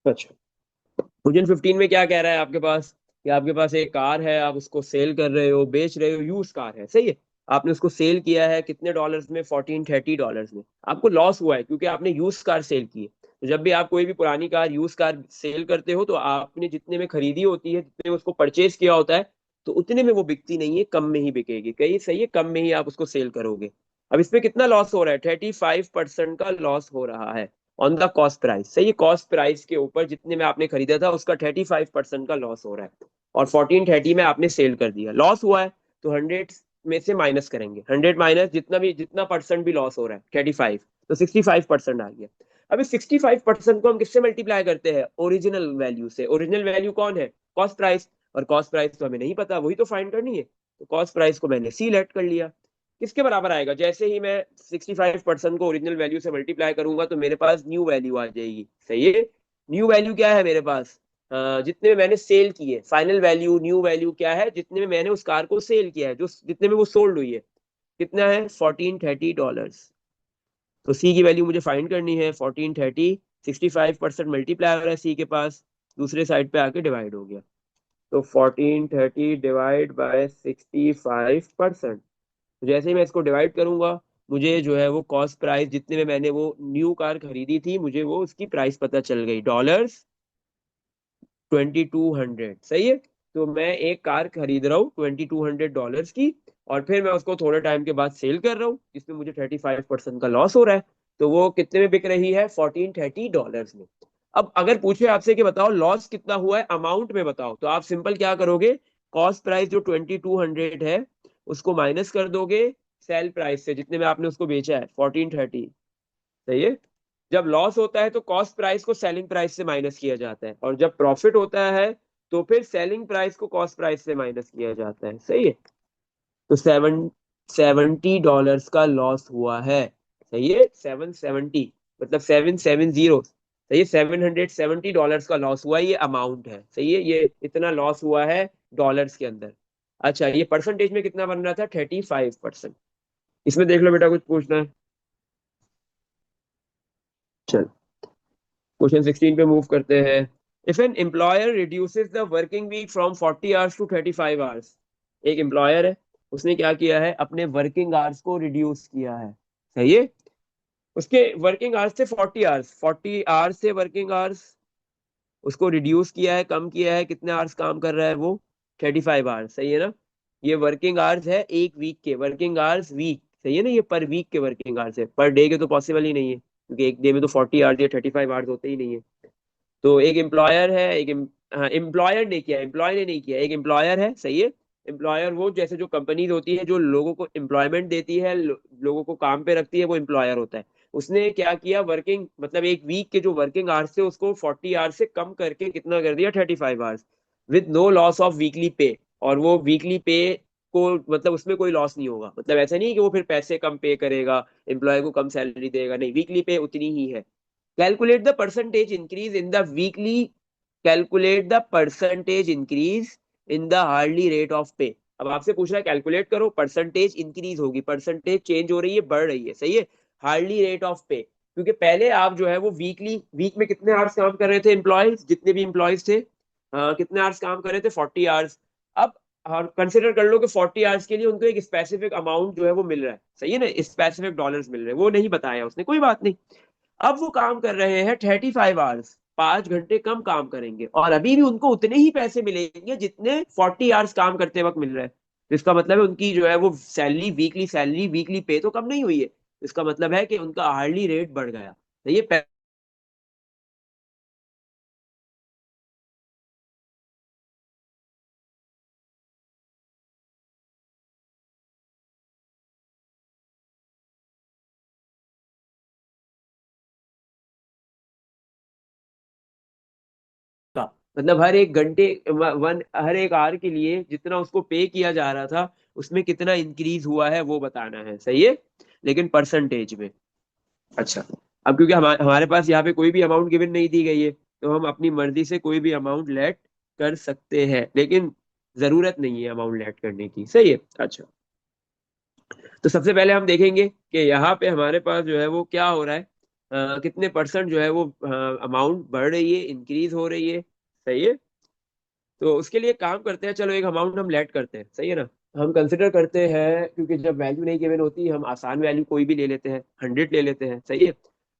अच्छा, क्वेश्चन 15 में क्या कह रहा है आपके पास कि आपके पास एक कार है, आप उसको सेल कर रहे हो, बेच रहे हो, यूज कार है, सही है। आपने उसको सेल किया है कितने डॉलर्स में, 1430 डॉलर्स में। आपको लॉस हुआ है क्योंकि आपने यूज कार सेल की है। तो जब भी आप कोई भी पुरानी कार, यूज कार सेल करते हो तो आपने जितने में खरीदी होती है, जितने में उसको परचेज किया होता है, तो उतने में वो बिकती नहीं है, कम में ही बिकेगी, कहीं सही है, कम में ही आप उसको सेल करोगे। अब इसमें कितना लॉस हो रहा है, 35% का लॉस हो रहा है ऑन द कॉस्ट प्राइस। सही है, कॉस्ट प्राइस के ऊपर जितने में आपने खरीदा था उसका 35% का लॉस हो रहा है, और 1430 में आपने सेल कर दिया, लॉस हुआ है। तो 100 में से माइनस करेंगे, 100 माइनस जितना परसेंट भी लॉस हो रहा है, 35, तो 65% आ गया। अब इस 65% को हम किससे मल्टीप्लाई करते हैं, ओरिजिनल वैल्यू से। ओरिजिनल वैल्यू कौन है, कॉस्ट प्राइस, और कॉस्ट प्राइस तो हमें नहीं पता, वही तो फाइंड करनी है। तो कॉस्ट प्राइस को मैंने सी लेट कर लिया। किसके बराबर आएगा, जैसे ही मैं 65% को ओरिजिनल वैल्यू से मल्टीप्लाई करूंगा तो मेरे पास न्यू वैल्यू आ जाएगी, सही है। न्यू वैल्यू क्या है मेरे पास, जितने में मैंने सेल की है, फाइनल वैल्यू, न्यू वैल्यू क्या है, जितने में मैंने उस कार को सेल किया है, जो जितने में वो सोल्ड हुई है, कितना है, 1430 डॉलर्स। तो सी की वैल्यू मुझे फाइंड करनी है, 1430, 65% मल्टीप्लाई हो रहा है सी के पास, दूसरे साइड पे आके डिवाइड हो गया। तो 1430 डिवाइड बाय 65%, जैसे ही मैं इसको डिवाइड करूंगा, मुझे जो है वो कॉस्ट प्राइस, जितने में मैंने वो न्यू कार खरीदी थी, मुझे वो उसकी प्राइस पता चल गई, डॉलर्स 2200, सही है। तो मैं एक कार खरीद रहा हूँ $2200 की, और फिर मैं उसको थोड़े टाइम के बाद सेल कर रहा हूँ, जिसमें मुझे 35% का लॉस हो रहा है। तो वो कितने में बिक रही है, 1430 डॉलर्स में। अब अगर पूछे आपसे कि बताओ लॉस कितना हुआ है, अमाउंट में बताओ, तो आप सिंपल क्या करोगे, कॉस्ट प्राइस जो 2200 है उसको माइनस कर दोगे सेल प्राइस से, जितने में आपने उसको बेचा है, 1430, सही है। जब लॉस होता है तो कॉस्ट प्राइस को सेलिंग प्राइस से माइनस किया जाता है, और जब प्रॉफिट होता है तो फिर सेलिंग प्राइस को कॉस्ट प्राइस से माइनस किया जाता है, सही है। तो 70 डॉलर्स का लॉस हुआ है, सही है, 770, मतलब 770, सही है, $770 का लॉस हुआ है, ये अमाउंट है, सही है, ये इतना लॉस हुआ है डॉलर्स के अंदर। अच्छा, ये परसेंटेज में कितना बन रहा था, 35%। इसमें देख लो बेटा, कुछ पूछना है, चल क्वेश्चन 16 पे मूव करते हैं। If an employer reduces the working week from 40 hours to 35 hours, एक एम्प्लॉयर है, उसने क्या किया है, अपने वर्किंग आवर्स को रिड्यूस किया है, सही है। उसके वर्किंग आवर्स थे 40 आवर्स, 40 आवर्स से वर्किंग आवर्स, उसको रिड्यूस किया है, कम किया है, कितने आवर्स काम कर रहा है वो, 35 आवर्स, सही है ना। ये वर्किंग आवर्स है एक वीक के, वर्किंग आवर्स वीक, सही है ना, ये पर वीक के वर्किंग आवर्स है, पर डे के तो पॉसिबल ही नहीं है, क्योंकि एक डे में तो 40 आवर्स या 35 आवर्स होते ही नहीं है। तो एक एम्प्लॉयर है, हाँ, एम्प्लॉयर ने किया, एम्प्लॉय ने नहीं किया, एक एम्प्लॉयर है, सही है। एम्प्लॉयर वो, जैसे जो कंपनीज होती है जो लोगों को एम्प्लॉयमेंट देती है, लोगों को काम पे रखती है, वो एम्प्लॉयर होता है। उसने क्या किया, वर्किंग मतलब एक वीक के जो वर्किंग आवर्स थे उसको 40 आवर्स से कम करके कितना कर दिया, 35 hours, with no loss of weekly pay. और वो वीकली पे को, मतलब उसमें कोई लॉस नहीं होगा, मतलब ऐसा नहीं है कि वो फिर पैसे कम पे करेगा, एम्प्लॉय को कम सैलरी देगा, नहीं, वीकली पे उतनी ही है। Calculate the percentage increase in the weekly, calculate the percentage increase in the hourly rate of pay। अब आपसे पूछ रहा है कैलकुलेट करो, परसेंटेज इंक्रीज होगी, परसेंटेज चेंज हो रही है, बढ़ रही है, सही है, हार्डली रेट ऑफ पे। क्योंकि पहले आप जो है वो वीकली, वीक में कितने आवर्स काम कर रहे थे एम्प्लॉयज, जितने भी एम्प्लॉयज थे, कितने आवर्स काम कर रहे थे, 40 आवर्स। अब कंसिडर कर लो कि 40 आवर्स के लिए उनको एक स्पेसिफिक अमाउंट जो है वो मिल रहा है, सही है ना, स्पेसिफिक डॉलर्स मिल रहे हैं, वो नहीं बताया उसने, कोई बात नहीं। अब वो काम कर रहे हैं 35 आवर्स, 5 घंटे कम काम करेंगे, और अभी भी उनको उतने ही पैसे मिलेंगे जितने 40 आवर्स काम करते वक्त मिल रहे हैं। तो इसका मतलब है उनकी जो है वो सैलरी, वीकली पे तो कम नहीं हुई है, इसका मतलब है कि उनका हार्डली रेट बढ़ गया, तो ये का मतलब हर एक घंटे, वन, हर एक आवर के लिए जितना उसको पे किया जा रहा था उसमें कितना इंक्रीज हुआ है वो बताना है, सही है, लेकिन परसेंटेज में। अच्छा, अब क्योंकि हमारे पास यहाँ पे कोई भी अमाउंट गिवन नहीं दी गई है, तो हम अपनी मर्जी से कोई भी अमाउंट लेट कर सकते हैं, लेकिन जरूरत नहीं है अमाउंट लेट करने की, सही है। अच्छा, तो सबसे पहले हम देखेंगे कि यहाँ पे हमारे पास जो है वो क्या हो रहा है, कितने परसेंट जो है वो अमाउंट बढ़ रही है, इंक्रीज हो रही है। सही है। तो उसके लिए काम करते हैं, चलो एक अमाउंट हम लेट करते हैं, सही है ना। हम कंसिडर करते हैं, क्योंकि जब वैल्यू नहीं गिवन होती हम आसान वैल्यू कोई भी ले लेते हैं, 100 ले लेते हैं, सही है।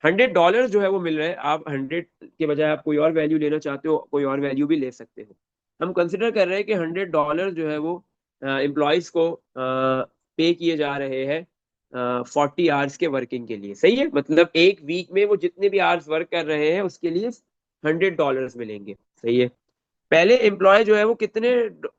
$100 जो है वो मिल रहा है, आप 100 के बजाय आप कोई और वैल्यू लेना चाहते हो, कोई और वैल्यू भी ले सकते हो। हम कंसिडर कर रहे हैं कि $100 जो है वो एम्प्लॉयज को पे किए जा रहे हैं 40 आवर्स के वर्किंग के लिए, सही है। मतलब एक वीक में वो जितने भी आवर्स वर्क कर रहे हैं उसके लिए $100 मिलेंगे, सही है। पहले एम्प्लॉय जो है वो कितने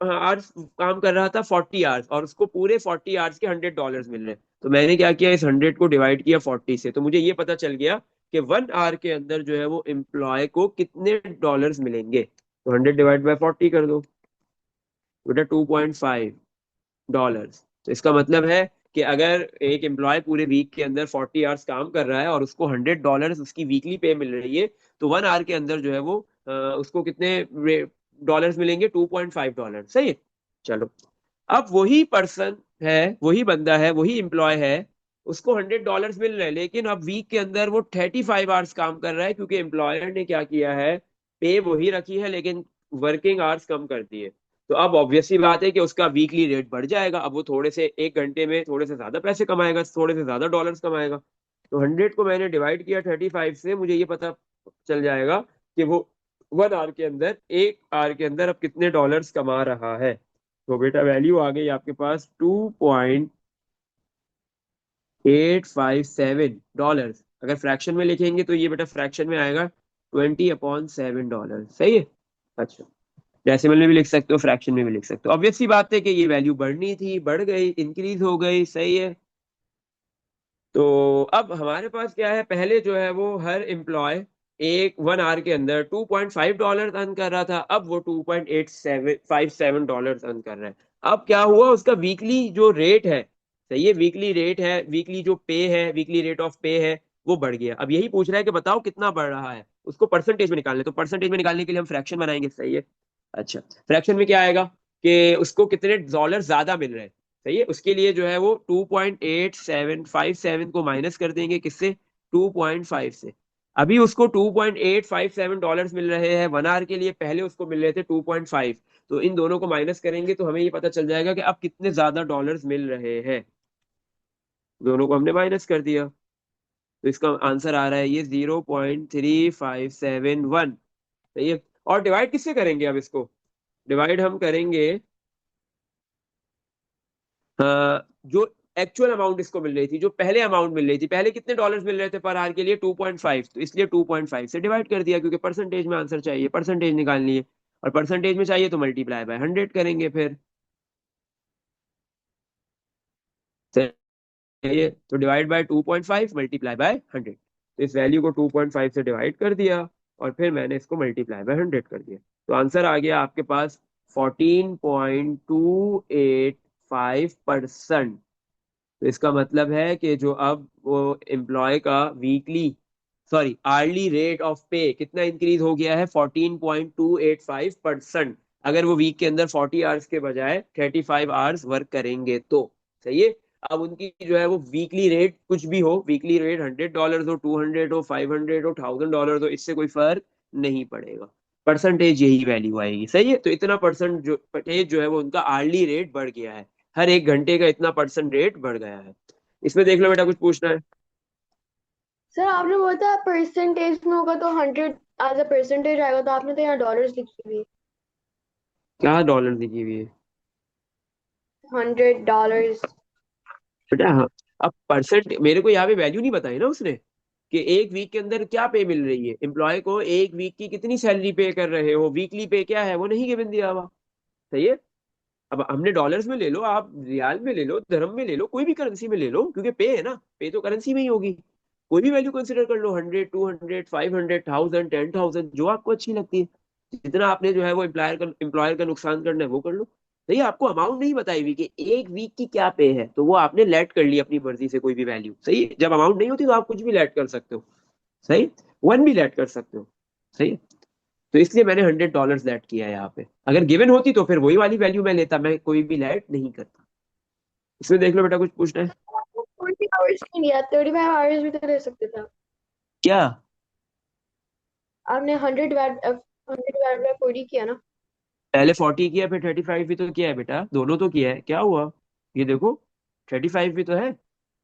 आवर्स काम कर रहा था, 40 आवर्स, और उसको पूरे 40 आवर्स के $100 मिल रहे हैं। तो मैंने क्या किया, इस 100 को डिवाइड किया 40 से, तो मुझे ये पता चल गया कि 1 आवर के अंदर जो है वो एम्प्लॉय को कितने डॉलर्स मिलेंगे। तो 100 डिवाइड बाय 40 कर दो, बेटा $2.5। तो इसका मतलब है कि अगर एक एम्प्लॉय पूरे वीक के अंदर 40 आवर्स काम कर रहा है और उसको $100 उसकी वीकली पे मिल रही है, तो 1 आवर के अंदर जो है वो उसको कितने डॉलर्स मिलेंगे, $2.5, सही है। चलो, अब वही पर्सन है, वही बंदा है, वही एम्प्लॉय है, उसको $100 मिल रहे हैं, लेकिन अब वीक के अंदर वो 35 आवर्स काम कर रहा है, क्योंकि एम्प्लॉयर ने क्या किया है, पे वही रखी है लेकिन वर्किंग आवर्स कम कर दिए। तो अब ऑब्वियस सी बात है कि उसका वीकली रेट बढ़ जाएगा, अब वो थोड़े से 1 घंटे में थोड़े से ज्यादा पैसे कमाएगा, थोड़े से ज्यादा डॉलर्स कमाएगा। तो 100 को मैंने डिवाइड किया 35 से, मुझे ये पता चल जाएगा कि वो 1 आवर के अंदर, 1 आवर के अंदर अब कितने डॉलर्स कमा रहा है। तो बेटा वैल्यू आ गई आपके पास $2.857। अगर फ्रैक्शन में लिखेंगे तो ये बेटा फ्रैक्शन में आएगा 20/7 डॉलर, सही है। अच्छा, डेसिमल में भी लिख सकते हो, फ्रैक्शन में भी लिख सकते हो। ऑब्वियस सी बात है कि ये वैल्यू बढ़नी थी, बढ़ गई, इंक्रीज हो गई, सही है। तो अब हमारे पास क्या है, पहले जो है वो हर एम्प्लॉय एक 1 आवर के अंदर $2.5 अर्न कर रहा था, अब वो $2.857 अर्न कर रहा है। अब क्या हुआ, उसका वीकली जो रेट है, सही है, वीकली रेट है, वीकली जो पे है, वीकली रेट ऑफ पे है, वो बढ़ गया। अब यही पूछ रहा है कि बताओ कितना बढ़ रहा है, उसको परसेंटेज में निकालना है। तो परसेंटेज में निकालने के लिए हम फ्रैक्शन बनाएंगे, सही है। अच्छा, फ्रैक्शन में क्या आएगा कि उसको कितने डॉलर ज्यादा मिल रहे हैं, सही है। उसके लिए जो है वो 2.8757 को माइनस कर देंगे, किससे, 2.5 से। अभी उसको $2.857 मिल रहे हैं 1 आवर के लिए, पहले उसको मिल रहे थे 2.5। तो इन दोनों को माइनस करेंगे तो हमें ये पता चल जाएगा कि अब कितने ज्यादा डॉलर्स मिल रहे हैं। दोनों को हमने माइनस कर दिया, तो इसका आंसर आ रहा है ये 0.3571, सही है। और डिवाइड किससे करेंगे अब इसको, डिवाइड हम करेंगे जो एक्चुअल अमाउंट इसको मिल रही थी, जो पहले अमाउंट मिल रही थी, पहले कितने डॉलर्स मिल रहे थे पर आवर के लिए, 2.5, तो इसलिए 2.5 से डिवाइड कर दिया, क्योंकि परसेंटेज में आंसर चाहिए, परसेंटेज निकालनी है, और परसेंटेज में चाहिए तो मल्टीप्लाई बाय 100 करेंगे फिर, सही है। तो डिवाइड बाय 2.5 मल्टीप्लाई बाय 100, तो इस वैल्यू को 2.5 से डिवाइड कर दिया और फिर मैंने इसको मल्टीप्लाई बाय 100 कर दिया। तो आंसर आ गया आपके पास 14.285%। तो इसका मतलब है कि जो अब वो एम्प्लॉय का weekly, sorry hourly rate of pay कितना इंक्रीज हो गया है, 14.285%। अगर वो वीक के अंदर 40 आवर्स के बजाय 35 आवर्स वर्क करेंगे तो, सही है। अब उनकी जो है वो वीकली रेट कुछ भी हो, वीकली रेट $100 हो, 200 हो, 500 हो, $1000 हो, इससे कोई फर्क नहीं पड़ेगा, परसेंटेज यही वैल्यू आएगी, सही है। तो इतना परसेंटेज जो है वो उनका आर्ली रेट बढ़ गया है, हर 1 घंटे का इतना परसेंट रेट बढ़ गया है। इसमें देख लो बेटा, कुछ पूछना है। सर आपने बोला था परसेंटेज में होगा तो 100 एज अ परसेंटेज आएगा, तो आपने तो यहाँ डॉलर्स लिखी हुई है। क्या डॉलर दिखी हुई है $100। बेटा, हाँ। अब परसेंट मेरे को यहाँ पे वैल्यू नहीं बताई ना उसने, कि एक वीक के अंदर क्या पे मिल रही है एम्प्लॉय को, एक वीक की कितनी सैलरी पे कर रहे हो, वीकली पे क्या है वो नहीं गिवन दिया हुआ, सही है। अब हमने डॉलर्स में ले लो, आप रियाल में ले लो, धर्म में ले लो, कोई भी करेंसी में ले लो, क्योंकि पे है ना, पे तो करेंसी में ही होगी। कोई भी वैल्यू कंसिडर कर लो, 100, 200, 500, 1000, जो आपको अच्छी लगती है। जितना आपने जो है वो एम्प्लॉयर का नुकसान करना है वो कर लो। सही है, आपको अमाउंट नहीं बताई हुई कि एक वीक की क्या पे है, तो वो आपने लेट कर ली अपनी मर्जी से कोई भी वैल्यू, सही है। जब अमाउंट नहीं होती तो आप कुछ भी लेट कर सकते हो, सही, वन भी लेट कर सकते हो, सही है। तो इसलिए मैंने $100 लेट किया है यहाँ पे, अगर गिवन होती तो फिर वही वाली वैल्यू मैं लेता, मैं कोई भी लेट नहीं करता। इसमें देख लो बेटा, कुछ पूछना है। 40 आवर्स नहीं लिया, 35 आवर्स भी तो ले सकते थे। क्या? आपने 100 डिवाइड बाय 40 किया ना। पहले 40 किया, फिर 35 भी तो किया है बेटा, दोनों तो किया है, क्या हुआ? ये देखो, 35 भी तो है।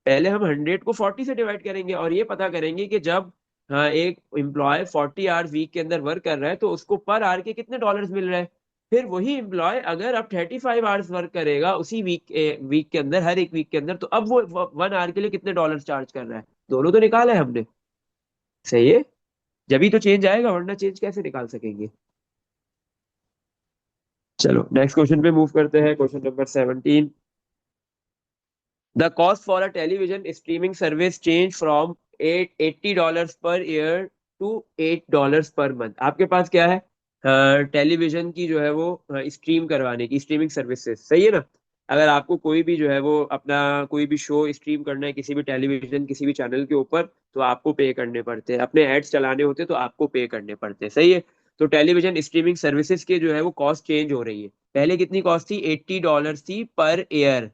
पहले हम 100 को 40 से डिवाइड करेंगे और ये पता करेंगे कि जब एक एम्प्लॉय 40 आवर्स वीक के अंदर वर्क कर रहा है तो उसको पर आवर के कितने डॉलर्स मिल रहे हैं। फिर वही एम्प्लॉय अगर अब 35 आवर्स वर्क करेगा उसी वीक के अंदर, हर एक वीक के अंदर, तो अब वो 1 आवर के लिए कितने डॉलर चार्ज कर रहा है। दोनों तो निकाला है हमने। सही है। जब ही तो चेंज आएगा, वरना चेंज कैसे निकाल सकेंगे। चलो नेक्स्ट क्वेश्चन पे मूव करते हैं, question number 17। The cost for a television streaming service changed from $80 per year to $8 per month। आपके पास क्या है? टेलीविजन की जो है वो स्ट्रीम करवाने की स्ट्रीमिंग सर्विसेज, सही है ना। अगर आपको कोई भी जो है वो अपना कोई भी शो स्ट्रीम करना है किसी भी टेलीविजन किसी भी चैनल के ऊपर, तो आपको पे करने पड़ते हैं। अपने एड्स चलाने होते हैं तो आपको पे करने पड़ते हैं, सही है। तो टेलीविजन स्ट्रीमिंग सर्विसेज के जो है वो कॉस्ट चेंज हो रही है। पहले कितनी कॉस्ट थी? $80 थी पर ईयर,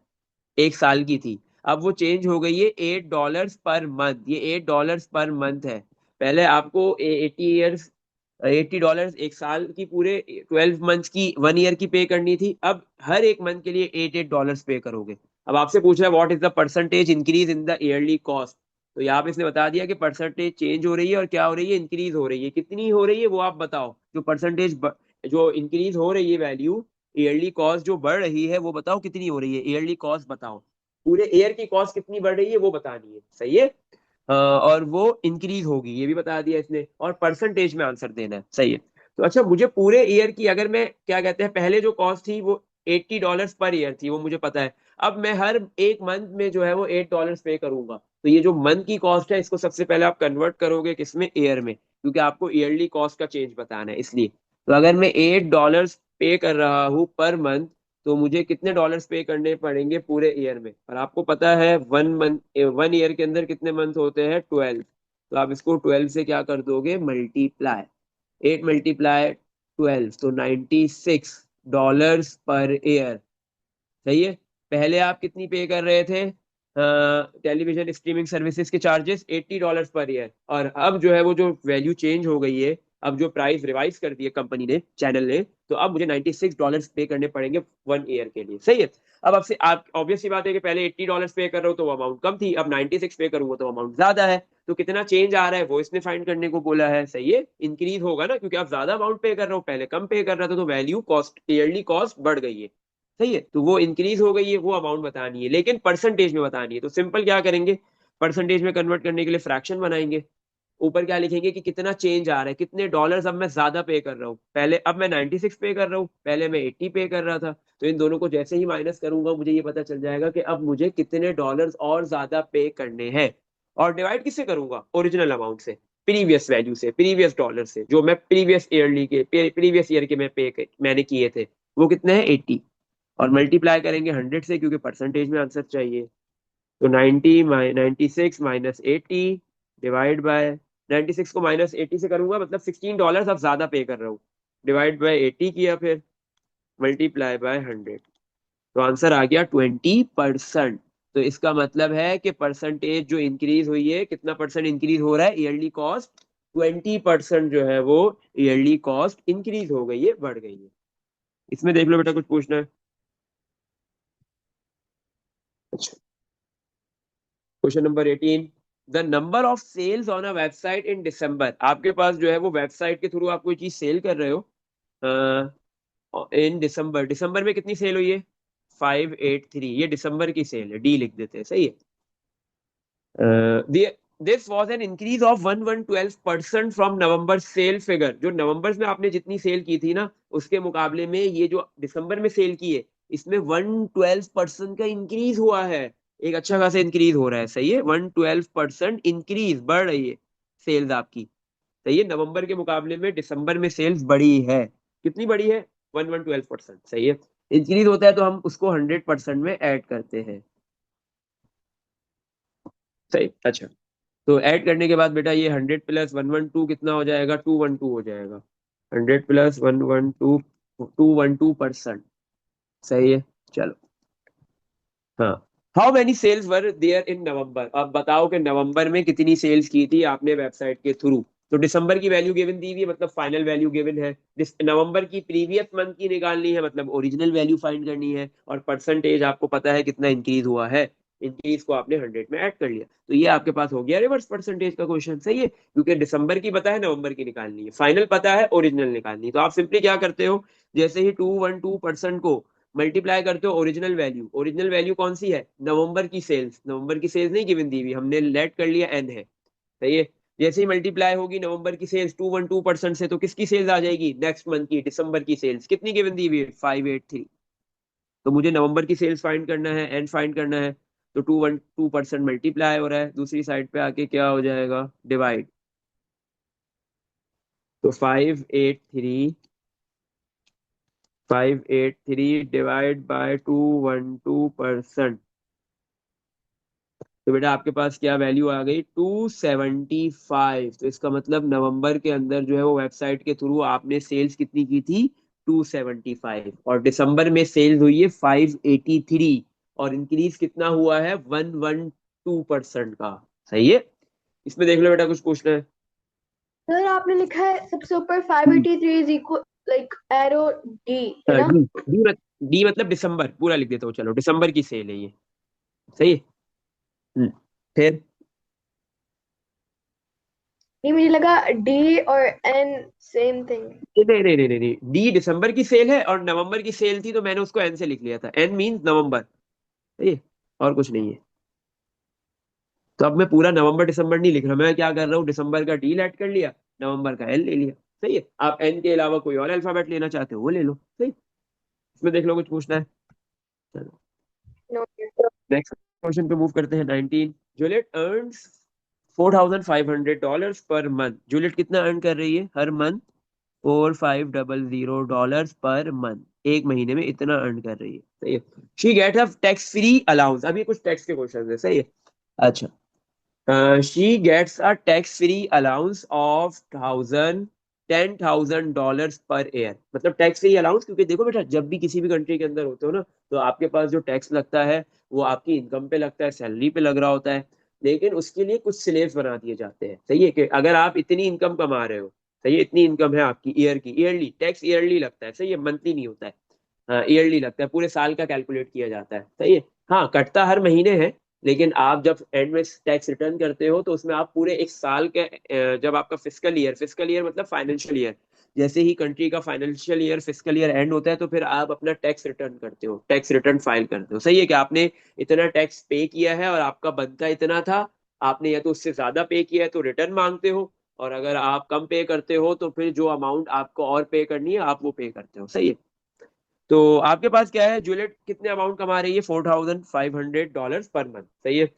एक साल की थी। अब वो चेंज हो गई है $8 पर मंथ। ये $8 पर मंथ है। पहले आपको 80 ईयर्स, $80 एक साल की, पूरे 12 मंथ्स की, 1 ईयर की पे करनी थी। अब हर एक मंथ के लिए $8 पे करोगे। अब आपसे पूछ रहा है what is the percentage increase in the yearly cost. तो यहाँ पे इसने बता दिया कि परसेंटेज चेंज हो रही है और क्या हो रही है, इंक्रीज हो रही है। कितनी हो रही है वो आप बताओ। जो परसेंटेज जो इंक्रीज हो रही है वैल्यू, ईयरली कॉस्ट जो बढ़ रही है वो बताओ कितनी हो रही है। ईयरली कॉस्ट बताओ, पूरे ईयर की कॉस्ट कितनी बढ़ रही है वो बतानी है, सही है। और वो इंक्रीज होगी ये भी बता दिया इसने, और परसेंटेज में आंसर देना है, सही है। तो अच्छा, मुझे पूरे ईयर की, अगर मैं क्या कहते हैं, पहले जो कॉस्ट थी वो $80 पर ईयर थी, वो मुझे पता है। अब मैं हर एक मंथ में जो है वो $8 पे करूंगा, तो ये जो मंथ की कॉस्ट है इसको सबसे पहले आप कन्वर्ट करोगे किसमें, ईयर में, क्योंकि आपको ईयरली कॉस्ट का चेंज बताना है इसलिए। तो अगर मैं $8 पे कर रहा हूँ पर मंथ, तो मुझे कितने डॉलर्स पे करने पड़ेंगे पूरे ईयर में। और आपको पता है 1 ईयर के अंदर कितने मंथ होते हैं, 12। तो आप इसको 12 से क्या कर दोगे, मल्टीप्लाई। 8 × 12 तो $96 पर ईयर, सही है। पहले आप कितनी पे कर रहे थे टेलीविजन स्ट्रीमिंग सर्विसेज के चार्जेस, $80 पर ईयर, और अब जो है वो जो वैल्यू चेंज हो गई है, अब जो प्राइस रिवाइज कर दी है कंपनी ने, चैनल ने, तो अब मुझे $96 पे करने पड़ेंगे 1 ईयर के लिए, सही है। अब आपसे आप ऑब्वियस सी बात है कि पहले $80 पे कर रहा हूँ तो वो अमाउंट कम थी, अब 96 पे करूंगा तो अमाउंट ज्यादा है। तो कितना चेंज आ रहा है वो इसने फाइंड करने को बोला है, सही है। इंक्रीज होगा ना, क्योंकि आप ज्यादा अमाउंट पे कर रहे हो, पहले कम पे कर रहा था, तो वैल्यू कॉस्ट, ईयरली कॉस्ट बढ़ गई है, सही है। तो वो इंक्रीज हो गई है, वो अमाउंट बतानी है, लेकिन परसेंटेज में बतानी है। तो सिंपल क्या करेंगे, परसेंटेज में कन्वर्ट करने के लिए फ्रैक्शन बनाएंगे। ऊपर क्या लिखेंगे कि कितना चेंज आ रहा है, कितने डॉलर्स अब मैं ज्यादा पे कर रहा हूँ। पहले, अब मैं 96 पे कर रहा हूँ, पहले मैं 80 पे कर रहा था। तो इन दोनों को जैसे ही माइनस करूंगा मुझे ये पता चल जाएगा कि अब मुझे कितने डॉलर्स और ज्यादा पे करने हैं। और डिवाइड किससे करूंगा, ओरिजिनल अमाउंट से, प्रीवियस वैल्यू से, प्रीवियस डॉलर से, जो मैं प्रीवियस ईयरली के, प्रीवियस ईयर के मैंने किए थे, वो कितने हैं, 80। और मल्टीप्लाई करेंगे 100 से, क्योंकि परसेंटेज में आंसर चाहिए। तो 96 - 80 डिवाइड बाय, 96 को -80 से करूंगा, मतलब $16 अब ज्यादा पे कर रहा हूँ। डिवाइड बाय 80 किया, फिर मल्टीप्लाई बाय 100, तो आंसर आ गया 20%। तो इसका मतलब है कि परसेंटेज जो इंक्रीज हुई है, कितना परसेंट इंक्रीज हो रहा है, ईयरली कॉस्ट 20% जो है वो ईयरली कॉस्ट इंक्रीज हो गई है, बढ़ गई है। इसमें देख लो बेटा, कुछ पूछना है? अच्छा, question number 18। The number of sales on a website in December. आपके पास जो है वो वेबसाइट के थ्रू आप कोई चीज सेल कर रहे हो इन दिसंबर। दिसंबर में कितनी सेल हुई है, 583। ये दिसंबर की सेल है, डी लिख देते हैं, सही है। This was an increase of 1112% from November sale figure. जो नवंबर में आपने जितनी सेल की थी ना, उसके मुकाबले में ये जो दिसंबर में सेल की है, इसमें 112% का इंक्रीज हुआ है। एक अच्छा खासा इंक्रीज हो रहा है, सही है। 112% इंक्रीज, बढ़ रही है सेल्स आपकी, सही है। नवंबर के मुकाबले में दिसंबर में सेल्स बढ़ी है। कितनी बढ़ी है, 1112%, सही है। इंक्रीज होता है तो हम उसको 100% में ऐड करते हैं, सही। अच्छा, तो ऐड करने के बाद बेटा ये 100 प्लस 112 कितना हो जाएगा, 212 हो जाएगा। 100 प्लस 112, 212%, सही है। चलो, हाँ, how many sales were there in November, अब बताओ कि नवंबर में कितनी सेल्स की थी आपने वेबसाइट के थ्रू। तो दिसंबर की वैल्यू गिवन दी हुई है, मतलब फाइनल वैल्यू गिवन है। नवंबर की प्रीवियस मंथ की निकालनी है, मतलब ओरिजिनल वैल्यू फाइंड करनी है। और परसेंटेज आपको पता है कितना इंक्रीज हुआ है, इंक्रीज को आपने 100 में ऐड कर लिया। तो ये आपके पास हो गया रिवर्स परसेंटेज का क्वेश्चन। सही है, क्योंकि दिसंबर की पता है, नवंबर की निकालनी है, फाइनल पता है, ओरिजिनल निकालनी है। तो आप सिंपली क्या करते हो, जैसे ही 212% को मल्टीप्लाई करते हो ओरिजिनल वैल्यू, ओरिजिनल वैल्यू कौन सी है, नवंबर की सेल्स, नवंबर की सेल्स नहीं गिवन दी हुई, हमने लेट कर लिया एन है। सही है, जैसे ही मल्टीप्लाई होगी नवंबर की सेल्स 212% से, तो किसकी सेल्स आ जाएगी, नेक्स्ट मंथ की, दिसंबर की सेल्स कितनी गिवन दी हुई है, 583। तो मुझे नवंबर की सेल्स फाइंड करना है, एन फाइंड करना है। तो 212% मल्टीप्लाई हो रहा है, दूसरी साइड पे आके क्या हो जाएगा, डिवाइड। तो 583 डिवाइड बाय 212%। तो बेटा आपके पास क्या वैल्यू आ गई, 275। तो इसका मतलब नवंबर के अंदर जो है वो वेबसाइट के थ्रू आपने सेल्स कितनी की थी, 275। और दिसंबर में सेल्स हुई है 583, और इंक्रीज कितना हुआ है, 112% का। सही है, इसमें देख लो बेटा, कुछ पूछना है। सर आपने लिखा है सबसे ऊपर 583 is equal like arrow D, है ना? डी, डी मतलब दिसंबर पूरा लिख देता हूँ, चलो दिसंबर की सेल है ये। सही है। हम्म, फिर नहीं, मुझे लगा डी और एन सेम थिंग। नहीं नहीं नहीं नहीं नहीं, डी दिसंबर की सेल है और नवंबर की सेल थी, तो मैंने उसको एन से लिख लिया था, एन मींस नवंबर। सही है, और कुछ नहीं है। तो अब मैं पूरा नवंबर दिसंबर नहीं लिख रहा, मैं क्या कर रहा हूँ, दिसंबर का डी ऐड कर लिया, नवंबर का एन ले लिया। सही है, आप एन के अलावा कोई और अल्फाबेट लेना चाहते हो वो ले लो। सही, इसमें देख लो, कुछ पूछना है। चलो नो। नेक्स्ट क्वेश्चन पे मूव करते हैं। 19, Juliet earns $4,500 per month. Juliet कितना अर्न कर रही है हर मंथ, $4,500 पर मंथ, एक महीने में इतना अर्न कर रही है। सही है, she get a tax free allowance. अभी कुछ टैक्स के क्वेश्चन है। सही है, अच्छा, she gets a tax free allowance of 10,000 per year. मतलब टैक्स फ्री अलाउंस, क्योंकि देखो बेटा, जब भी किसी भी कंट्री के अंदर होते हो ना, तो आपके पास जो टैक्स लगता है वो आपकी इनकम पे लगता है, सैलरी पे लग रहा होता है। लेकिन उसके लिए कुछ स्लेब्स बना दिए जाते हैं। सही है, कि अगर आप इतनी इनकम कमा रहे हो, सही है, इतनी इनकम है आपकी ईयर की, ईयरली टैक्स ईयरली लगता है। सही है, मंथली नहीं होता है, हाँ ईयरली लगता है, पूरे साल का कैलकुलेट किया जाता है। सही है, हाँ कटता हर महीने है, लेकिन आप जब एंड में टैक्स रिटर्न करते हो तो उसमें आप पूरे एक साल के जब आपका फिस्कल ईयर मतलब फाइनेंशियल ईयर, जैसे ही कंट्री का financial year fiscal year and होता है, तो फिर आप अपना टैक्स रिटर्न करते हो, टैक्स रिटर्न फाइल करते हो। सही है, कि आपने इतना टैक्स पे किया है और आपका बनता इतना था, आपने या तो उससे ज्यादा पे किया है तो रिटर्न मांगते हो, और अगर आप कम पे करते हो तो फिर जो अमाउंट आपको और पे करनी है आप वो पे करते हो। सही है, तो आपके पास क्या है, जूलियट कितने अमाउंट कमा रही है, $4,500 पर मंथ। सही है,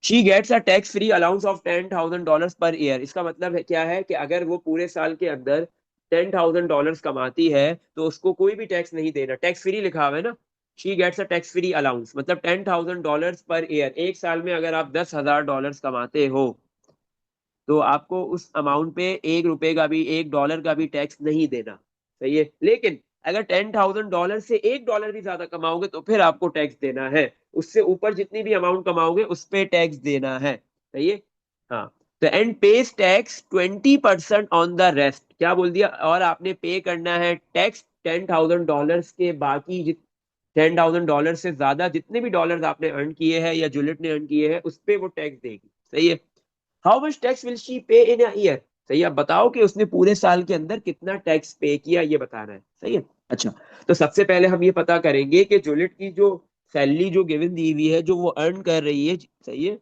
she gets a tax free allowance of $10,000 per year. इसका मतलब है क्या है, कि अगर वो पूरे साल के अंदर $10,000 कमाती है तो उसको कोई भी टैक्स नहीं देना, टैक्स फ्री लिखा हुआ है ना। She gets a tax free allowance मतलब $10,000 पर ईयर, एक साल में अगर आप $10,000 कमाते हो तो आपको उस अमाउंट पे $1 का भी टैक्स नहीं देना। सही है, लेकिन अगर $10,000 से $1 भी ज्यादा कमाओगे तो फिर आपको टैक्स देना है, उससे ऊपर जितनी भी अमाउंट कमाओगे उस पे टैक्स देना है। सही है, हाँ। तो and page tax 20% on the rest, क्या बोल दिया, और आपने पे करना है टैक्स $10,000 के बाकी, $10,000 से ज्यादा जितने भी डॉलर्स आपने अर्न किए हैं या जूलियट ने अर्न किए हैं उस पे वो टैक्स देगी। सही है, how much tax will she पे इन अ ईयर। सही है, अब बताओ कि उसने पूरे साल के अंदर कितना टैक्स पे किया, ये बताना है। सही है, अच्छा, तो सबसे पहले हम ये पता करेंगे कि जूलियट की जो सैलरी जो गिवन दी हुई है, जो वो अर्न कर रही है, सही है,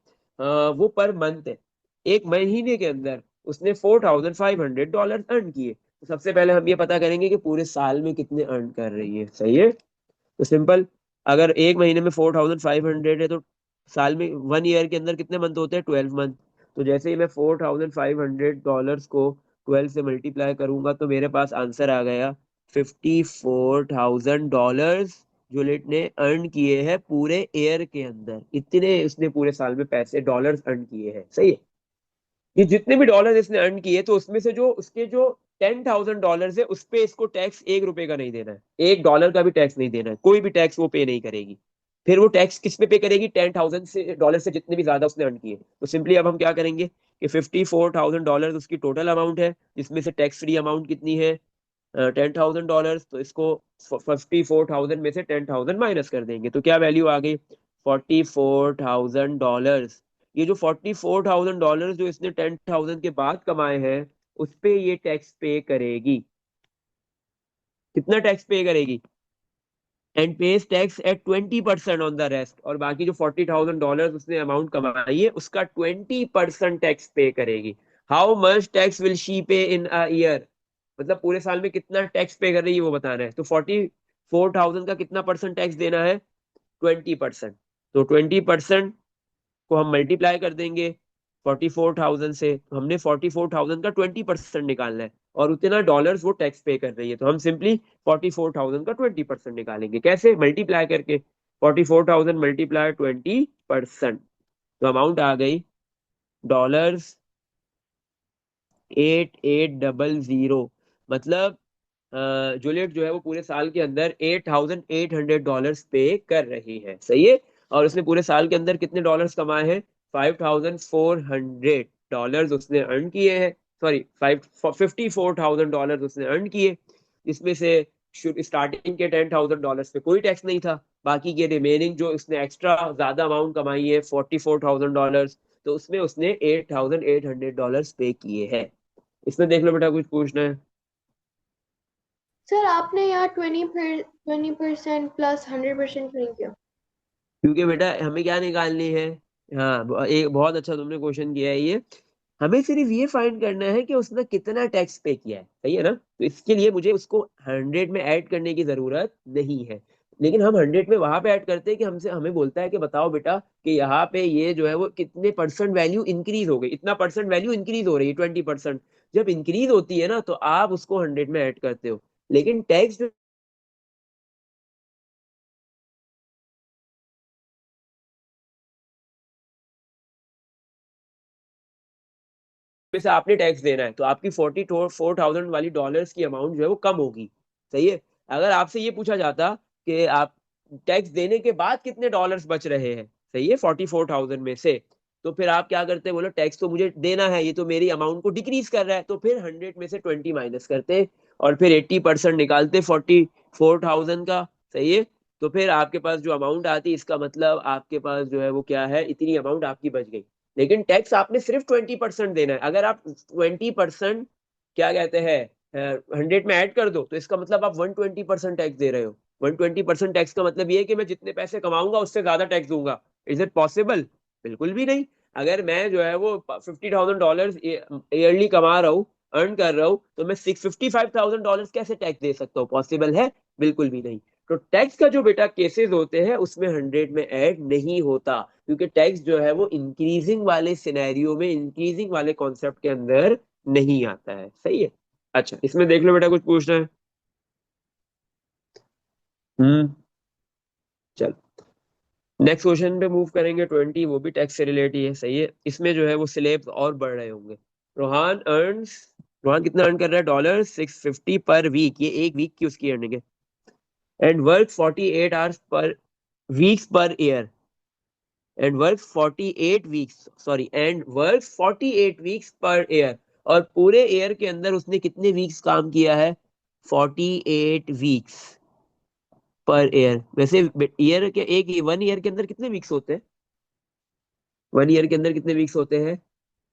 वो पर मंथ है, एक महीने के अंदर उसने $4,500 अर्न किए। तो सबसे पहले हम ये पता करेंगे कि पूरे साल में कितने अर्न कर रही है। सही है, तो सिंपल, अगर एक महीने में 4,500 है तो साल में 1 ईयर के अंदर कितने मंथ होते हैं, 12 मंथ। तो जैसे ही मैं $4,500 को 12 से मल्टीप्लाई करूंगा तो मेरे पास आंसर आ गया, $54,000 जूलियट ने अर्न किए हैं पूरे ईयर के अंदर, इतने उसने पूरे साल में पैसे डॉलर्स अर्न किए हैं। सही है, ये जितने भी डॉलर इसने अर्न किए तो उसमें से जो उसके जो $10,000 है उस पे इसको टैक्स $1 का नहीं देना है, $1 का भी टैक्स नहीं देना है, कोई भी टैक्स वो पे नहीं करेगी। फिर वो टैक्स किस पे करेगी, $10,000 से जितने भी ज्यादा उसने अर्न किए। तो सिंपली अब हम क्या करेंगे कि $54,000 उसकी टोटल अमाउंट है, जिसमें से टैक्स फ्री अमाउंट कितनी है, $10,000। तो इसको 54,000 में से 10,000 माइनस कर देंगे, तो क्या वैल्यू आ गई, $44,000। ये जो $44,000 जो इसने 10,000 के बाद कमाए हैं, उस पे ये टैक्स पे करेगी। कितना टैक्स पे करेगी, and page tax at 20% on the rest. और बाकी जो $40,000 उसने अमाउंट कमाई है, उसका 20% टैक्स पे करेगी। How much tax will she पे इन अ ईयर, मतलब पूरे साल में कितना टैक्स पे कर रही है वो बताना है। तो 44,000 का कितना परसेंट टैक्स देना है, 20%। तो 20% को हम मल्टीप्लाई कर देंगे 44,000 से, तो हमने 44,000 का 20% निकालना है, और उतना डॉलर्स वो टैक्स पे कर रही है। तो हम सिंपली 44,000 का 20% निकालेंगे, कैसे, मल्टीप्लाई करके। 44,000 मल्टीप्लाई 20%, तो अमाउंट आ गई डॉलर्स 8800। मतलब जूलियट जो है वो पूरे साल के अंदर $8,800 पे कर रही है, सही है। और उसने पूरे साल के अंदर कितने डॉलर्स कमाए हैं, $5,400 उसने अर्न किए हैं। सॉरी, $54,000 उसने अर्न किए, इसमें से स्टार्टिंग के $10,000 पे कोई टैक्स नहीं था। बाकी के रिमेनिंग जो उसने एक्स्ट्रा ज्यादा अमाउंट कमाई है $44,000, तो उसमें उसने $8,800 पे किए हैं। इसमें देख लो बेटा, कुछ पूछना है। सर आपने यहाँ 20% प्लस 100% क्यों नहीं किया? क्योंकि बेटा हमें क्या निकालनी है, हाँ एक बहुत अच्छा तुमने क्वेश्चन किया है ये। हमें सिर्फ ये फाइंड करना है कि उसने कितना टैक्स पे किया है, सही है ना। तो इसके लिए मुझे उसको 100 में ऐड करने की जरूरत नहीं है। लेकिन हम 100 में वहां पे ऐड करते हैं कि हमसे हमें बोलता है कि बताओ बेटा कि यहाँ पे ये जो है वो कितने परसेंट वैल्यू इंक्रीज हो गई, इतना परसेंट वैल्यू इंक्रीज हो रही है 20%। जब इंक्रीज होती है ना, तो आप उसको 100 में ऐड करते हो। लेकिन टैक्स में से आपने टैक्स देना है, तो आपकी 44,000 वाली डॉलर्स की अमाउंट जो है वो कम होगी, सही है। अगर आपसे ये पूछा जाता कि आप टैक्स देने के बाद कितने डॉलर्स बच रहे हैं, सही है, 44,000 में से, तो फिर आप क्या करते, बोलो टैक्स तो मुझे देना है, ये तो मेरी अमाउंट को डिक्रीज कर रहा है, तो फिर 100 में से 20 माइनस करते, और फिर 80% निकालते 44,000 का, सही है। तो फिर आपके पास जो अमाउंट आती, इसका मतलब आपके पास जो है वो क्या है, इतनी अमाउंट आपकी बच गई। लेकिन टैक्स आपने सिर्फ 20% देना है। अगर आप 20% क्या कहते हैं 100 में ऐड कर दो, तो इसका मतलब आप 120% टैक्स दे रहे हो। 120% टैक्स का मतलब ये है कि मैं जितने पैसे कमाऊंगा उससे ज्यादा टैक्स दूंगा। इज इट पॉसिबल, बिल्कुल भी नहीं। अगर मैं जो है वो $50,000 ईयरली कमा रहा हूँ, अर्न कर रहा हूँ, तो मैं $55,000 कैसे टैक्स दे सकता हूँ, पॉसिबल है, बिल्कुल भी नहीं। तो टैक्स का जो बेटा केसेस होते हैं उसमें 100 में ऐड नहीं होता, क्योंकि टैक्स जो है वो इंक्रीजिंग वाले सिनेरियो में, इंक्रीजिंग वाले कॉन्सेप्ट के अंदर नहीं आता है, सही है। अच्छा, इसमें देख लो बेटा, कुछ पूछना है। हम्म, चल नेक्स्ट क्वेश्चन पे मूव करेंगे। 20, वो भी टैक्स से रिलेटेड ही है, सही है। इसमें जो है वो स्लेब्स और बढ़ रहे होंगे। रोहान अर्न्स रोहान कितना अर्न कर रहा है, $650 पर वीक, ये एक वीक की उसकी अर्निंग है। And work 48 hours per weeks per year, and work 48 weeks, sorry, and work 48 weeks per year. और पूरे ईयर के अंदर उसने कितने वीक्स काम किया है, 48 वीक्स पर ईयर। वैसे ईयर के एक 1 ईयर के अंदर कितने वीक्स होते हैं, 1 ईयर के अंदर कितने वीक्स होते हैं,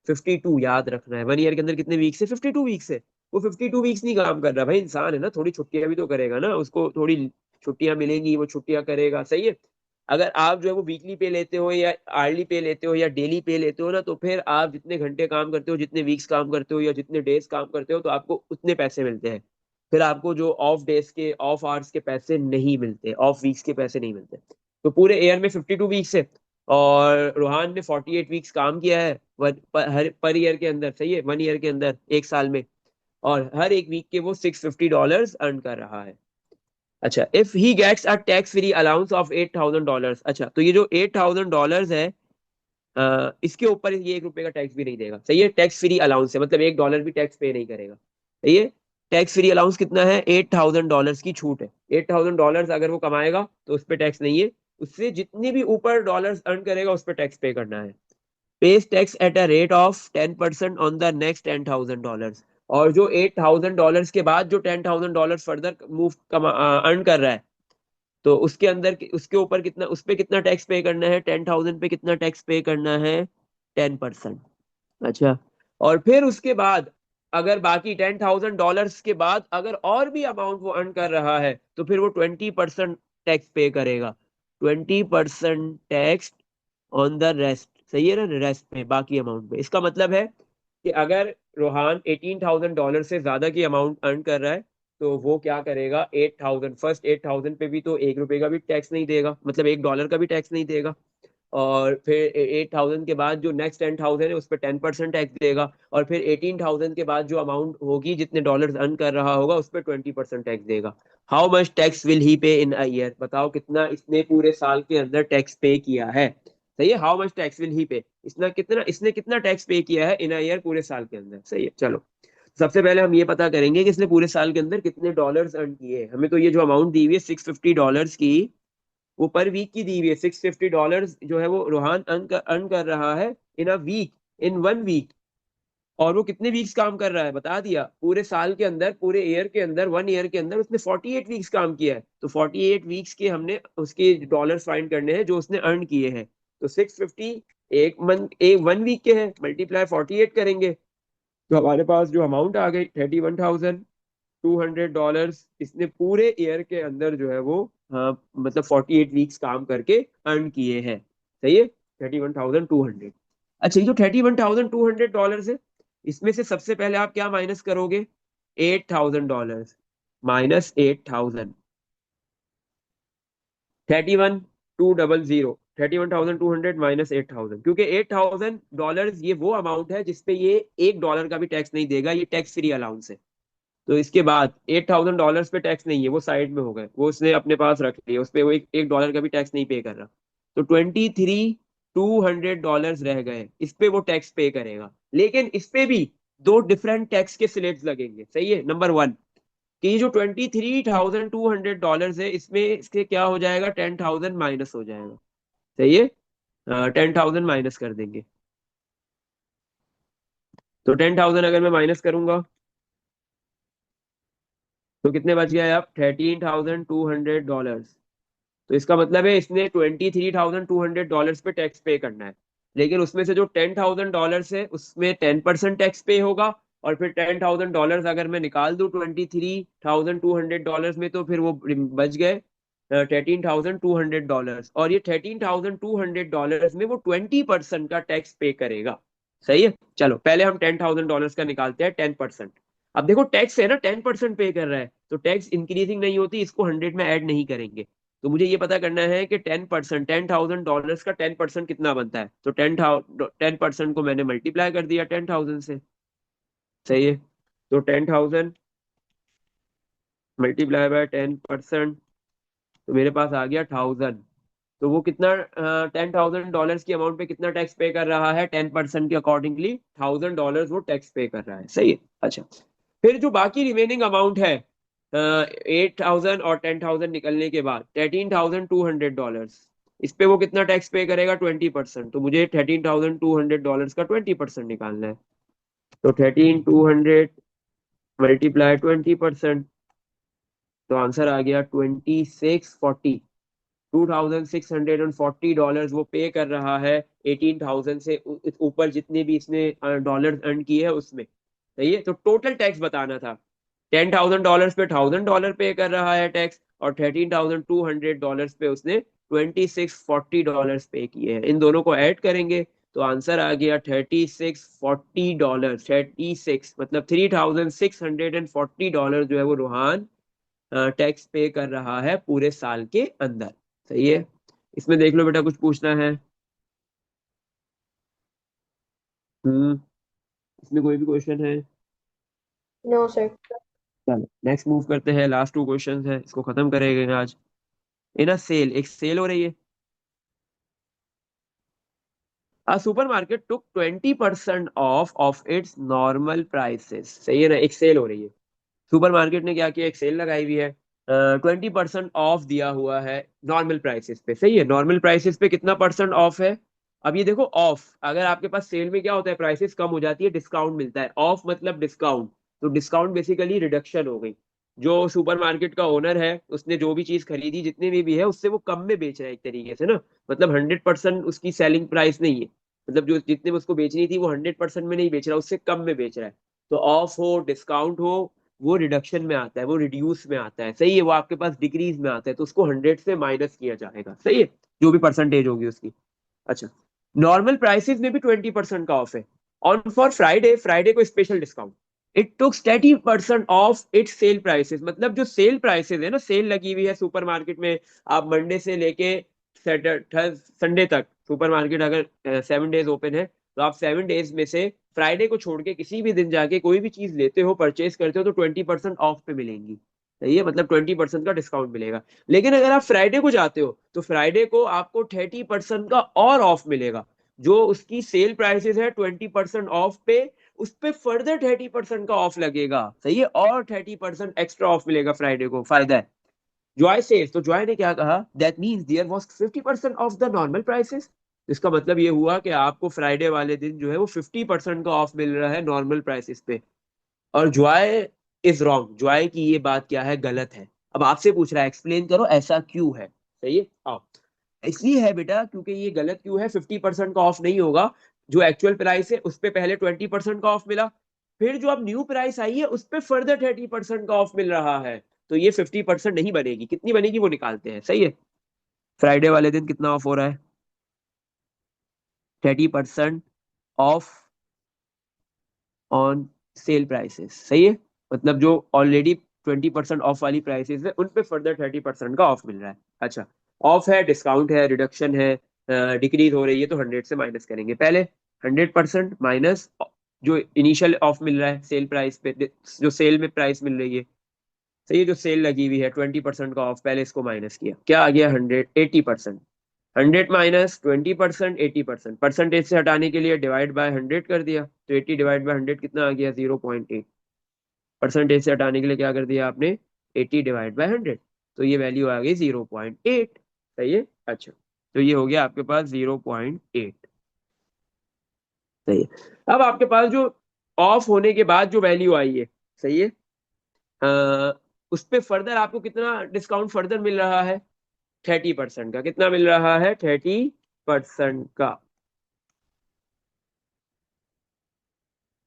52, याद रखना है। 1 ईयर के अंदर कितने वीक्स है, 52 वीक्स है। वो 52 वीक्स नहीं काम कर रहा भाई, इंसान है ना, थोड़ी छुट्टियां भी तो करेगा ना, उसको थोड़ी छुट्टियां मिलेंगी, वो छुट्टियां करेगा, सही है। अगर आप जो है वो वीकली पे लेते हो या आर्ली पे लेते हो या डेली पे लेते हो ना, तो फिर आप जितने घंटे काम करते हो, जितने वीक्स काम करते हो या जितने डेज काम करते हो, तो आपको उतने पैसे मिलते हैं। फिर आपको जो ऑफ डेज के, ऑफ आवर्स के पैसे नहीं मिलते, ऑफ वीक्स के पैसे नहीं मिलते। तो पूरे ईयर में 52 वीक्स है, और रोहान ने 48 वीक्स काम किया है हर पर ईयर के अंदर, सही है, 1 ईयर के अंदर, एक साल में। और हर एक वीक के वो $650 अर्न कर रहा है। अच्छा, if he gets a tax free allowance of $8,000। अच्छा, तो ये जो $8,000 है, इसके ऊपर ये 1 रुपए का टैक्स भी नहीं देगा, सही है। टैक्स फ्री अलाउंस है, मतलब $1 भी टैक्स पे नहीं करेगा, सही है। टैक्स फ्री अलाउंस कितना है, $8,000 की छूट है। $8,000 अगर वो कमाएगा तो उस पर टैक्स नहीं है। उससे जितने भी ऊपर डॉलर्स अर्न करेगा उस पर टैक्स पे करना है। Page tax at a rate of 10% on the next $10,000। और जो $8,000 के बाद जो $10,000 फर्दर मूव अर्न कर रहा है, तो उसके अंदर उसके ऊपर कितना, उस पे कितना टैक्स पे करना है, 10,000 पे कितना टैक्स पे करना है, 10%। अच्छा, और फिर उसके बाद अगर बाकी $10,000 के बाद अगर और भी अमाउंट वो अर्न कर रहा है तो फिर वो 20% टैक्स पे करेगा। 20% टैक्स ऑन द रेस्ट, सही है ना, रेस्ट पे, बाकी अमाउंट पे। इसका मतलब है कि अगर रोहान $18,000 से ज्यादा की अमाउंट अर्न कर रहा है तो वो क्या करेगा, 8,000, फर्स्ट 8,000 पे भी तो $1 का भी टैक्स नहीं देगा, मतलब $1 का भी टैक्स नहीं देगा। और फिर 8,000 के बाद जो नेक्स्ट 10,000 है उस पर 10% टैक्स देगा। और फिर 18,000 के बाद जो अमाउंट होगी, जितने डॉलर्स अर्न कर रहा होगा, उस पर 20% टैक्स देगा। How much tax will he पे इन अ ईयर, बताओ कितना इसने पूरे साल के अंदर टैक्स पे किया है। सही है, how much tax will he पे, इसने कितना टैक्स पे किया है इन अ ईयर, पूरे साल के अंदर। सही है, चलो सबसे पहले हम ये पता करेंगे कि इसने पूरे साल के अंदर कितने डॉलर्स अर्न किए हैं। हमें तो ये जो अमाउंट दी हुई है $650 की, वो पर वीक की दी हुई है। $650 जो है वो रोहान अर्न कर रहा है इन अ वीक, इन 1 वीक। और वो कितने वीक्स काम कर रहा है बता दिया, पूरे साल के अंदर, पूरे ईयर के अंदर, 1 ईयर के अंदर उसने 48 वीक्स काम किया है। तो 48 वीक्स के हमने उसके डॉलर्स फाइंड करने हैं जो उसने अर्न किए हैं। तो 650 एक मंथ, एक 1 वीक के हैं, मल्टीप्लाई 48 करेंगे तो हमारे पास जो अमाउंट आ गई, $31,200 इसने पूरे ईयर के अंदर जो है वो, हाँ, मतलब 48 वीक्स काम करके अर्न किए हैं। सही है, 31,200। अच्छा, ये जो $31,200 है, इसमें से सबसे पहले आप क्या माइनस करोगे, $8,000 माइनस 8,000, 31,200, 31,200 माइनस 8,000, क्योंकि $8,000 ये वो अमाउंट है जिसपे ये $1 का भी टैक्स नहीं देगा, ये टैक्स फ्री अलाउंस है। तो इसके बाद $8,000 पे टैक्स नहीं है, वो साइड में हो गए, वो उसने अपने पास रख लिया, उस पे वो एक डॉलर का भी टैक्स नहीं पे कर रहा। तो $23,200 रह गए, इस पे वो टैक्स पे करेगा। लेकिन इस पे भी दो डिफरेंट टैक्स के स्लेब्स लगेंगे। सही है, नंबर वन, कि ये जो $23,200 है, इसमें इसके क्या हो जाएगा, 10,000 माइनस हो जाएगा। सही है, 10,000 माइनस कर देंगे। तो 10,000 अगर मैं माइनस करूंगा तो कितने बच गए आप, $13,200। तो इसका मतलब है इसने $23,200 पे टैक्स पे करना है। लेकिन उसमें से जो $10,000 है उसमें 10% टैक्स पे होगा। और फिर $10,000 अगर मैं निकाल दूं $23,200 में, तो फिर वो बच गए $13,200। और ये $13,200 में वो 20% का टैक्स पे करेगा। सही है, चलो पहले हम $10,000 का निकालते हैं 10%। अब देखो टैक्स है ना, 10% पे कर रहा है, तो टैक्स इंक्रीजिंग नहीं होती, इसको 100 में ऐड नहीं करेंगे। तो मुझे ये पता करना है कि 10%, $10,000 का 10% कितना बनता है। तो 10% को मैंने मल्टीप्लाई कर दिया 10,000 से। सही है, तो 10,000 मल्टीप्लाई बाय 10%, तो मेरे पास आ गया 1,000। तो वो कितना, $10,000 की अमाउंट पे कितना टैक्स पे कर रहा है, 10% के अकॉर्डिंगली $1,000 वो टैक्स पे कर रहा है। सही है, अच्छा। फिर जो बाकी रिमेनिंग अमाउंट है, 8,000 और 10,000 निकलने के बाद $13,200, इस पे वो कितना टैक्स पे करेगा, 20%। तो मुझे $13,200 का 20% निकालना है। तो 13,200 मल्टीप्लाई 20%, तो आंसर आ गया 2640। $2,640 वो पे कर रहा है 18,000 से ऊपर जितने भी इसने डॉलर अर्न किए हैं उसमें। सही है, तो टोटल टैक्स बताना था। $10,000 पे $1,000 पे कर रहा है टैक्स, और $13,200 पे उसने $2,640 पे किए हैं। इन दोनों को ऐड करेंगे तो आंसर आ गया $3,640। 36 मतलब $3,640 जो है वो रूहान टैक्स पे कर रहा है पूरे साल के अंदर। सही है, इसमें देख लो बेटा, कुछ पूछना है? हम्म, इसमें कोई भी क्वेश्चन है? No sir. चलो नेक्स्ट मूव करते हैं, लास्ट 2 क्वेश्चन है, इसको खत्म करेंगे आज। इन अ सेल, एक सेल हो रही है। A supermarket took 20% off its normal prices. सही है ना, एक सेल हो रही है, सुपरमार्केट ने क्या किया, एक सेल लगाई हुई है। 20% ऑफ दिया हुआ है नॉर्मल प्राइसेस पे, सही है। नॉर्मल प्राइसेस पे कितना परसेंट ऑफ है? अब ये देखो, ऑफ अगर आपके पास सेल में क्या होता है, प्राइसेस कम हो जाती है, डिस्काउंट मिलता है। ऑफ मतलब डिस्काउंट, तो डिस्काउंट बेसिकली रिडक्शन हो गई। जो सुपरमार्केट का ओनर है उसने जो भी चीज खरीदी जितने में भी है उससे वो कम में बेच रहा है एक तरीके से ना। मतलब 100% उसकी सेलिंग प्राइस नहीं है, मतलब जो जितने में उसको बेचनी थी वो 100% में नहीं बेच रहा, उससे कम में बेच रहा है। तो ऑफ हो डिस्काउंट हो, वो रिडक्शन में आता है, वो रिड्यूस में आता है, सही है। वो आपके पास डिक्रीज में आता है, तो उसको 100 से माइनस किया जाएगा, सही है, जो भी परसेंटेज होगी उसकी। अच्छा, नॉर्मल प्राइसेस में भी 20% का ऑफ है। ऑन फॉर फ्राइडे, फ्राइडे को special discount. It took 30% off its sale prices, मतलब जो सेल प्राइसेस है ना, सेल लगी हुई है सुपरमार्केट में। आप मंडे से लेके संडे तक, सुपरमार्केट अगर 7 डेज ओपन है, तो आप 7 डेज में से फ्राइडे को छोड़ के किसी भी दिन जाके कोई भी चीज लेते हो, परचेज करते हो, तो 20% ऑफ पे मिलेंगी, सही है। मतलब 20% का डिस्काउंट मिलेगा। लेकिन अगर आप फ्राइडे को जाते हो तो फ्राइडे को आपको 30% का और ऑफ मिलेगा। जो उसकी सेल प्राइसेस है 20% ऑफ पे, उस पे फर्दर 30% का ऑफ लगेगा, सही है, और 30% एक्स्ट्रा ऑफ मिलेगा फ्राइडे को, फायदा है। जॉय सेज, तो जॉय ने क्या कहा, that means there was 50% off the normal prices. इसका मतलब ये हुआ कि आपको फ्राइडे वाले दिन जो है वो 50% का ऑफ मिल रहा है नॉर्मल प्राइसेस पे। और जॉय इज रॉन्ग, जॉय की ये बात क्या है, गलत है। अब आपसे पूछ रहा है एक्सप्लेन करो ऐसा क्यों है, सही है, आओ। इसलिए है बेटा क्योंकि ये गलत क्यों है, 50% का ऑफ नहीं होगा। जो एक्चुअल प्राइस है उस पे पहले 20% का ऑफ मिला, फिर जो अब न्यू प्राइस आई है उस पे फर्दर 30% का ऑफ मिल रहा है। तो ये 50% नहीं बनेगी, कितनी बनेगी वो निकालते हैं, सही है। फ्राइडे वाले दिन कितना ऑफ हो रहा है? 30% ऑफ ऑन सेल प्राइसेस, सही है। मतलब जो ऑलरेडी 20% ऑफ वाली प्राइसेस है उन पे फर्दर 30% का ऑफ मिल रहा है। अच्छा, ऑफ है, डिस्काउंट है, रिडक्शन है, डिक्रीज हो रही है, तो 100 से माइनस करेंगे पहले। 100% माइनस जो इनिशियल ऑफ मिल रहा है सेल प्राइस पे, जो सेल में प्राइस मिल रही है, सही है, जो सेल लगी हुई है 20% का ऑफ, पहले इसको माइनस किया, क्या आ गया, 180%। 100 - 20%, 80%, परसेंटेज से हटाने के लिए डिवाइड बाय 100 कर दिया, तो 80 डिवाइड बाय 100 कितना आ गया, 0.8। परसेंटेज से हटाने के लिए क्या कर दिया आपने, 80 डिवाइड बाय 100, तो ये वैल्यू आ गई 0.8, सही है। अच्छा, तो ये हो गया आपके पास 0.8, सही है। अब आपके पास जो ऑफ होने के बाद जो वैल्यू आई है, सही है, उस पे फर्दर आपको कितना डिस्काउंट फर्दर मिल रहा है, 30% का। कितना मिल रहा है, 30% का,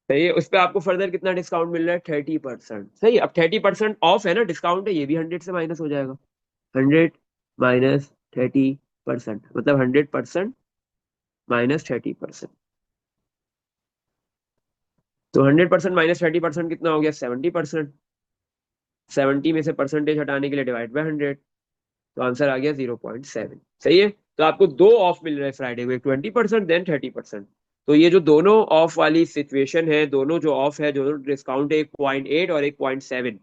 सही है। उस पे आपको फर्दर कितना डिस्काउंट मिल रहा है, 30%, सही है। अब 30% ऑफ है ना, डिस्काउंट है, ये भी 100 से माइनस हो जाएगा। 100 - 30%, मतलब 100% -30%। तो 100% -30% कितना हो गया, 70%। 70 में से परसेंटेज हटाने के लिए डिवाइड बाय 100, तो आंसर आ गया 0.7, सही है। तो आपको दो ऑफ मिल रहे हैं फ्राइडे को, एक 20% देन 30%। तो ये जो दोनों ऑफ वाली सिचुएशन है, दोनों जो ऑफ है, जो डिस्काउंट है, एक 0.8 और एक 0.7,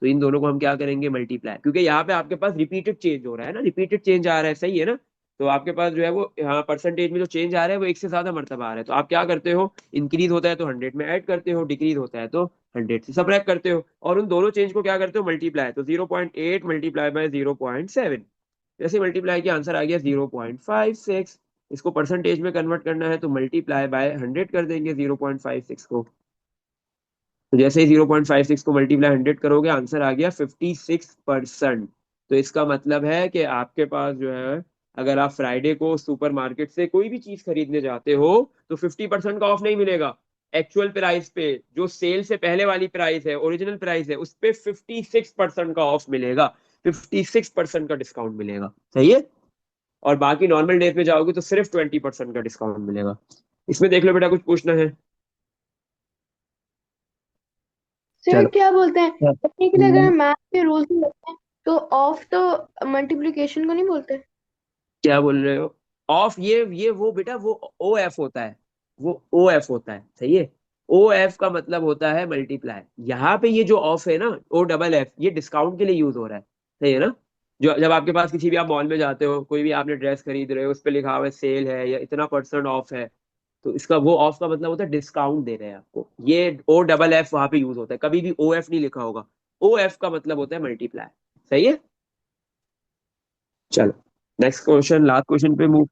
तो इन दोनों को हम क्या करेंगे, मल्टीप्लाई, क्योंकि यहाँ पे आपके पास रिपीटेड चेंज हो रहा है ना, रिपीटेड चेंज आ रहा है, सही है ना। तो आपके पास जो है वो यहाँ परसेंटेज में जो चेंज आ रहा है वो एक से ज्यादा मर्तबा आ रहा है, तो आप क्या करते हो, इंक्रीज होता है तो 100 में ऐड करते हो, डिक्रीज होता है तो 100 से सबट्रैक्ट करते हो, और उन दोनों चेंज को क्या करते हो, मल्टीप्लाई। तो 0.8 मल्टीप्लाई बाय 0.7, जैसे मल्टीप्लाई किया आंसर आ गया 0.56। इसको परसेंटेज में कन्वर्ट करना है तो मल्टीप्लाई बाय 100 कर देंगे 0.56 को। तो जैसे ही 0.56 को मल्टीप्लाई 100 करोगे आंसर आ गया 56%। तो इसका मतलब है कि आपके पास जो है, अगर आप फ्राइडे को सुपरमार्केट से कोई भी चीज खरीदने जाते हो तो 50% का ऑफ नहीं मिलेगा। एक्चुअल प्राइस पे, जो सेल से पहले वाली प्राइस है, ओरिजिनल प्राइस है, उस पे 56% का ऑफ मिलेगा, 56% का डिस्काउंट मिलेगा, सही है। और बाकी नॉर्मल डेज पे जाओगे तो सिर्फ 20% का डिस्काउंट मिलेगा। इसमें देख लो बेटा, कुछ पूछना है? सर चलो। क्या बोलते हैं, हाँ। टेक्निकली अगर मैथ के रूल्स में देखते हैं तो ऑफ तो मल्टीप्लिकेशन को नहीं बोलते। क्या बोल रहे हो? ऑफ, ये वो बेटा वो ओ एफ होता है, वो ओ एफ होता है, सही है। ओ एफ का मतलब होता है मल्टीप्लाई। यहाँ पे ये जो ऑफ है ना, ओ डबल एफ, ये डिस्काउंट के लिए यूज हो रहा है, सही है ना। जो जब आपके पास किसी भी आप मॉल में जाते हो, कोई भी आपने ड्रेस खरीद रहे हो, उस पर लिखा हुआ है सेल है या इतना परसेंट ऑफ है, तो इसका वो ऑफ का मतलब होता है डिस्काउंट दे रहे हैं आपको। ये ओ डबल एफ वहां पे यूज होता है, कभी भी ओ एफ नहीं लिखा होगा। ओ एफ का मतलब होता है मल्टीप्लाई। सही है। चलो नेक्स्ट क्वेश्चन, लास्ट क्वेश्चन पे move.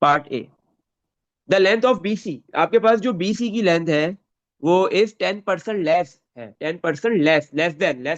Part A, the length of BC, आपके पास जो बीसी की लेंथ है वो इज 10% लेस है, 10% लेस, लेस